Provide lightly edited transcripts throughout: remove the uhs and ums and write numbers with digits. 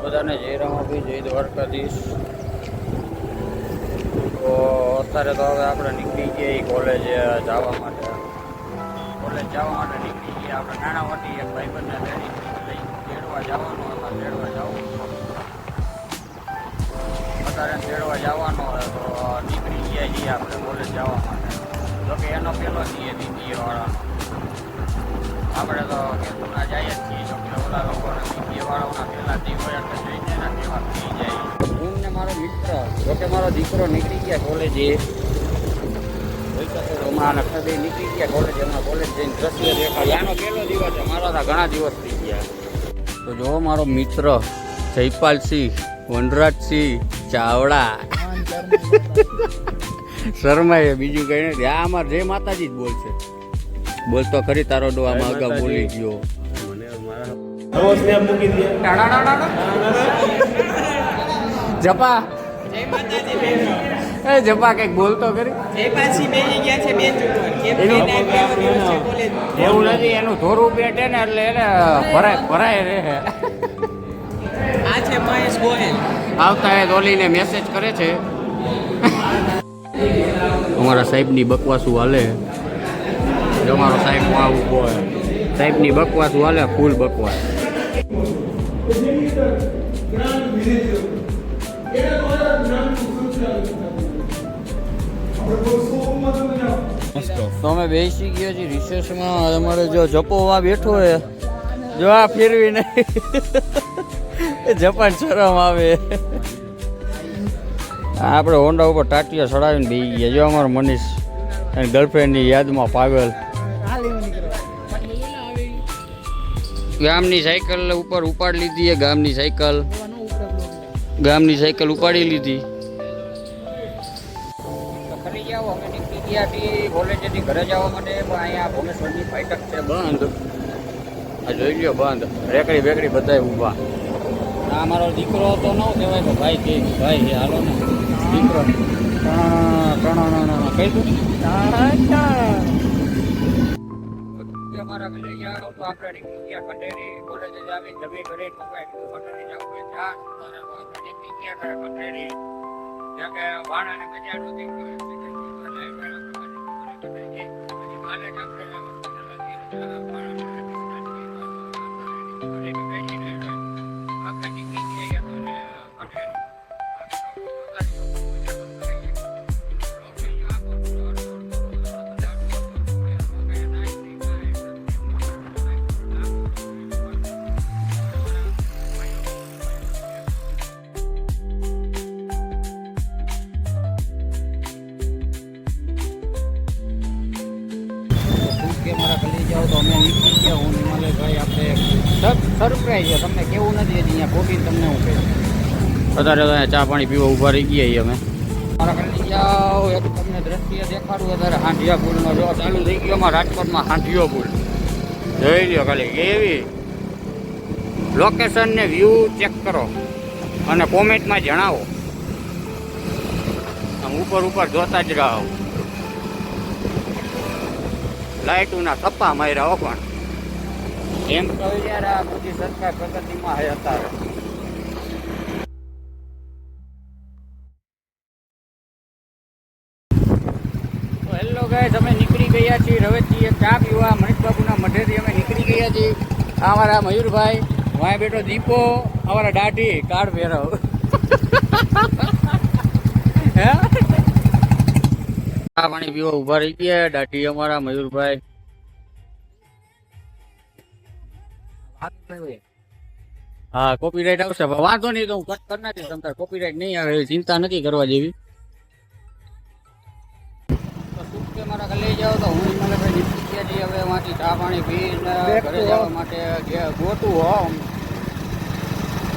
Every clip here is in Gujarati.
બધાને જય રામાભી, જય દ્વારકાધીશ. તો અત્યારે તો હવે આપણે નીકળી ગયા કોલેજ જવા માટે. કોલેજ જવા માટે નીકળી ગયા આપણે. નાણાવટી એક ભાઈબંધને લઈ તેડવા જવાનું હતા. તેડવા જવું અત્યારે તેડવા જવાનો હોય તો નીકળી ગયા છીએ આપણે કોલેજ જવા માટે. જોકે એનો પહેલો છીએ બીબીએ વાળાનો. આપણે તો કેતુના જઈએ જ છીએ. જોકે ઓલા લોકોને બીબીએ વાળાઓના પહેલા દી હોય એટલે જઈને એના કેવા થઈ જાય. હું ને મારો મિત્ર, જોકે મારો દીકરો નીકળી ગયા કોલેજે. હમણાં નક્ષત્રભાઈ નીકળી ગયા કોલેજ. હમણાં કોલેજ જઈને દ્રશ્ય દેખાય. આનો પહેલો દિવસ છે. મારા તો ઘણા દિવસ થઈ ગયા. તો જો મારો મિત્ર જયપાલસિંહ વનરાજસિંહ ચાવડા શર્માએ બીજું કઈ નથી. આ અમારે જય માતાજી જ બોલશે. બોલતો ખરી તારો ડો આમાં અગાઉ બોલી ગયો. જપા એ જપા કઈક બોલતો કરી. એવું નથી, એનું ધોરું પેટે ને એટલે એને ભરાય રહે. આ છે મહેશ ગોહિલ. આવતા એ દોલીને મેસેજ કરે છે. અમારા સાહેબની બકવાસું હાલે. જો મારો સાહેબ આવું બોય સાહેબની બકવાસું હાલે, ફૂલ બકવાસ. તો અમે બેસી ગયા છીએ રિસેસમાં. અમારે જો જપોવા બેઠો હોય, જો આ ફેરવી નહીં જપાન શરમ આવે. આપણે હોન્ડા ઉપર ટાટિયા ચડાવીને બેસી ગયા. જો અમારો મનીષ એની ગર્લફ્રેન્ડની યાદમાં પાગલ. ગામની સાયકલ ઉપર ઉપાડી લીધી. ગામની સાયકલ ઉપાડી લીધી. ખરી જાઓ, અમે નીકળી ગયા હતી કોલેજથી ઘરે જવા માટે. અહીંયા ભુવનેશ્વરની ફાટક છે બંધ. આ જોઈ લ્યો બંધ. રેકડી બેકડી બધા ઊભા. આ મારો દીકરો તો ન કહેવાય તો ભાઈ કે ભાઈ હાલો ને દીકરો. કઈ તું અમારા ઘરે જાઓ તો આપણે નીકળી ગયા કટેરી. કોલેજે આવી જમી ઘરે કટેરી જવું નીકળી ગયા કટેરી. ત્યાં કે વાણાને બજાર નહોતી તો અમે નીકળી ગયા. હું નિમાલયભાઈ આપણે સરપ્રાઈઝ છે. તમને કેવું નથી હજી અહીંયા પહોંચીને તમને હું કહ્યું. અત્યારે ચા પાણી પીવા ઊભા રહી ગયા અમે. મારા ખાલી જાઓ એક તમને દ્રષ્ટિએ દેખાડું. અત્યારે હાંઢિયા પુલનો જો ચાલુ થઈ ગયો. અમારા રાજકોટમાં હાંઢિયો પુલ જોઈ લ્યો. ખાલી એવી લોકેશન ને વ્યૂ ચેક કરો અને કોમેન્ટમાં જણાવો. આમ ઉપર જોતા જ રહો. લાઇટોના થપ્પા માર્યા હો. પણ એમ કહ્યું યાર, આ બધી સરકાર પ્રગતિમાં હે અત્યારે. તો હેલો ગાઈસ, અમે નીકળી ગયા છીએ રવેચી ચા પીવા. મનીષબાબુના મઢેથી અમે નીકળી ગયા છીએ. અમારા મયુરભાઈ વાય બેઠો દીપો. અમારા દાઢી કાળ પહેરવ હે ચા પાણી પીવા ઉભા રહી ગયા. દાઢી અમારા મયુરભાઈ. હા, કોપીરાઈટ આવશે. વાંધો નહીં, તો હું કટ કરી નાખીશ. તમ તાર કોપીરાઈટ નહીં આવે, ચિંતા નથી કરવા જેવી. મારા લઈ જાઓ તો હું હિમાલયભાઈ નીકળી ગયા છીએ. હવે એમાંથી ચા પાણી પીને ઘરે જવા માટે ગોતું હો.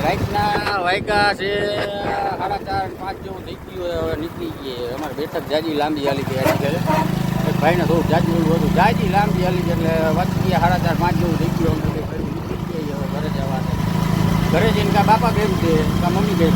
રાતના વાગ્યા છે 4:30-5 જેવું થઈ ગયું. હવે નીકળી ગઈએ. અમારે બેઠક જાજી લાંબી હાલી ગઈ. ભાઈને થોડુંક જાજી એવું હતું. જાજી લાંબી હાલી ગઈ એટલે વાંચી ગયા 4:30-5 જેવું થઈ ગયું. અમે નીકળી જઈએ હવે ઘરે જવા. ઘરે જઈને કાં બાપા કેમ છે કાં મમ્મી કેમ.